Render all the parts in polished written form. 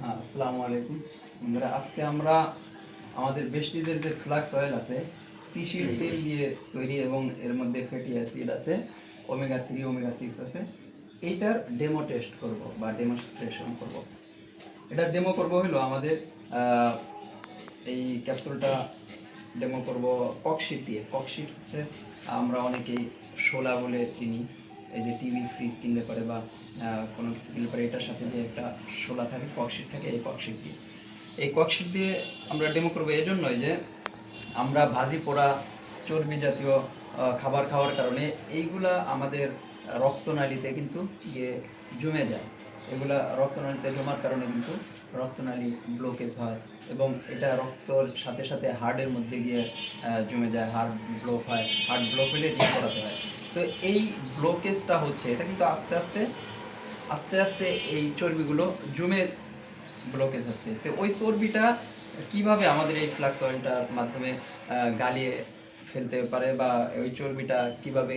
আসসালামু আলাইকুম বন্ধুরা, আজকে আমরা আমাদের বেস্টিজের যে ফ্লাক্স অয়েল আছে, তিসির তেল দিয়ে তৈরি এবং এর মধ্যে ফ্যাটি অ্যাসিড আছে, ওমেগা 3 ওমেগা 6 আছে। এইটার ডেমো টেস্ট করব বা ডেমনস্ট্রেশন করব। এটার ডেমো করব হলো আমাদের এই ক্যাপসুলটা ডেমো করব ককশিট দিয়ে। ককশিট হচ্ছে আমরা অনেকেই শোলা বলে চিনি। এই যে টিভি ফ্রিজ কিনলে পরে বা কোনো কিছু কিনলে পরে এটার সাথে যে একটা শোলা থাকে, ককশিট থাকে, এই ককশিট দিয়ে আমরা ডেমো করবো এই জন্যই যে আমরা ভাজি পোড়া চর্বি জাতীয় খাবার খাওয়ার কারণে এইগুলা আমাদের রক্তনালীতে কিন্তু গিয়ে জমে যায়। এগুলা রক্তনালীতে জমার কারণে কিন্তু রক্তনালী ব্লকেজ হয় এবং এটা রক্তর সাথে সাথে হার্টের মধ্যে গিয়ে জমে যায়, হার্ট ব্লক হয়। হার্ট ব্লক হলে রিং করাতে হয়। তো এই ব্লকেজটা হচ্ছে, এটা কিন্তু আস্তে আস্তে আস্তে আস্তে এই চর্বিগুলো জমে ব্লকেজ হচ্ছে। তো ওই চর্বিটা কিভাবে আমাদের এই ফ্লাক্স অয়েলটার মাধ্যমে গালিয়ে ফেলতে পারে বা ওই চর্বিটা কিভাবে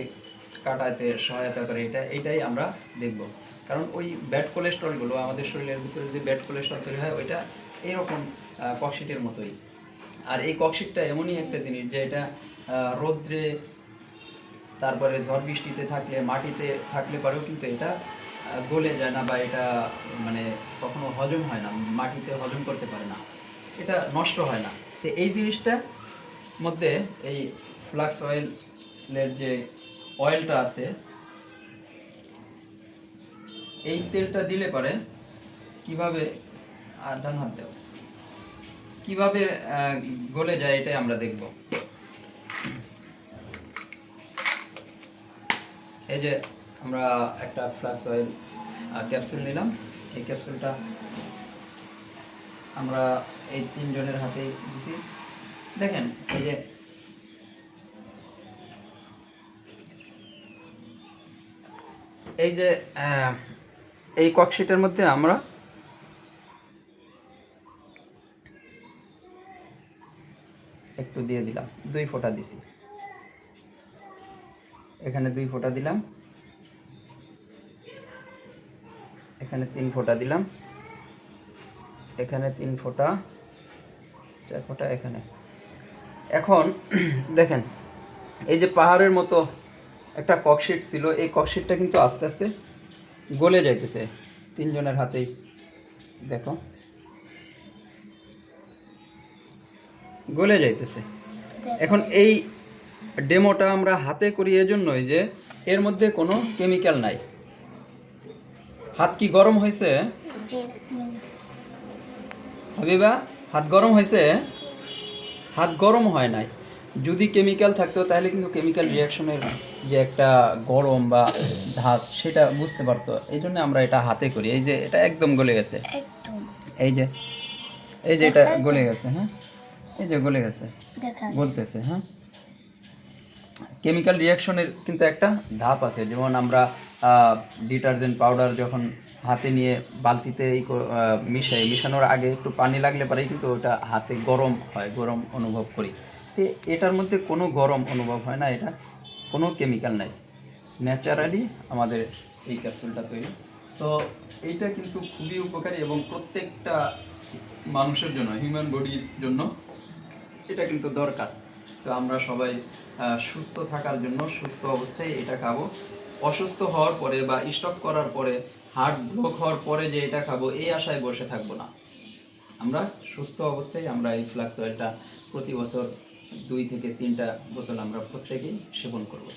কাটাতে সহায়তা করে, এইটাই আমরা দেখব। কারণ ওই ব্যাড কোলেস্ট্রলগুলো আমাদের শরীরের ভিতরে যে ব্যাড কোলেস্ট্রল তৈরি হয়, ওইটা এইরকম ককশিটের মতোই। আর এই ককশিটটা এমনই একটা জিনিস যে এটা রৌদ্রে, তারপরে ঝড় বৃষ্টিতে থাকলে, মাটিতে থাকলে পরেও কিন্তু এটা গলে যায় না বা এটা মানে কখনো হজম হয় না, মাটিতে হজম করতে পারে না, এটা নষ্ট হয় না। তো এই জিনিসটা মধ্যে এই ফ্লাক্স অয়েলের যে অয়েলটা আছে, এই তেলটা দিলে পরে কিভাবে ডান হাত দেব কিভাবে গলে যায়, এটাই আমরা দেখব। এই যে আমরা একটা ফ্লাক্স অয়েল ক্যাপসুল নিলাম। এই ক্যাপসুলটা আমরা এই তিনজনের হাতেই দিছি। দেখেন এই যে এই ককশিটের মধ্যে আমরা একটু দিয়ে দিলাম, 2 ফোঁটা দিছি, এখানে 2 ফোঁটা দিলাম, এখানে 3 ফোঁটা দিলাম, এখানে 3 ফোঁটা, 4 ফোঁটা এখানে। এখন দেখেন, এই যে পাহাড়ের মতো একটা ককশিট ছিল, এই ককশিটটা কিন্তু আস্তে আস্তে গলে যাইতেছে তিনজনের হাতেই। দেখো, গলে যাইতেছে। এখন এই ডেমোটা আমরা হাতে করি এজন্যই যে এর মধ্যে কোনো কেমিক্যাল নাই। হাত কি গরম হয়েছে হাবিবা? হাত গরম হয়েছে? হাত গরম হয় নাই। যদি কেমিক্যাল থাকতো তাহলে কিন্তু কেমিক্যাল রিয়াকশনের যে একটা গরম বা ধাস, সেটা বুঝতে পারতো। এই জন্য আমরা এটা হাতে করি। এই যে এটা একদম গলে গেছে, এই যে এটা গলে গেছে। হ্যাঁ, এই যে গলে গেছে, গলতেছে। হ্যাঁ, কেমিক্যাল রিয়াকশনের কিন্তু একটা ধাপ আছে। যেমন আমরা ডিটারজেন্ট পাউডার যখন হাতে নিয়ে বালতিতে মিশানোর আগে একটু পানি লাগলে পরেই কিন্তু ওটা হাতে গরম হয়, গরম অনুভব করি। তো এটার মধ্যে কোনো গরম অনুভব হয় না, এটা কোনো কেমিক্যাল নাই, ন্যাচারালি আমাদের এই ক্যাপসুলটা তৈরি। সো এইটা কিন্তু খুবই উপকারী এবং প্রত্যেকটা মানুষের জন্য, হিউম্যান বডির জন্য এটা কিন্তু দরকার। তো আমরা সবাই সুস্থ থাকার জন্য সুস্থ অবস্থায় এটা খাবো। অসুস্থ হওয়ার পরে বা স্টপ করার পরে, হার্ট ব্লক হওয়ার পরে যে এটা খাবো, এই আশায় বসে থাকবো না। আমরা সুস্থ অবস্থায় আমরা এই ফ্লাক্স অয়েলটা প্রতি বছর 2 থেকে 3টা বোতল আমরা প্রত্যেকেই সেবন করব।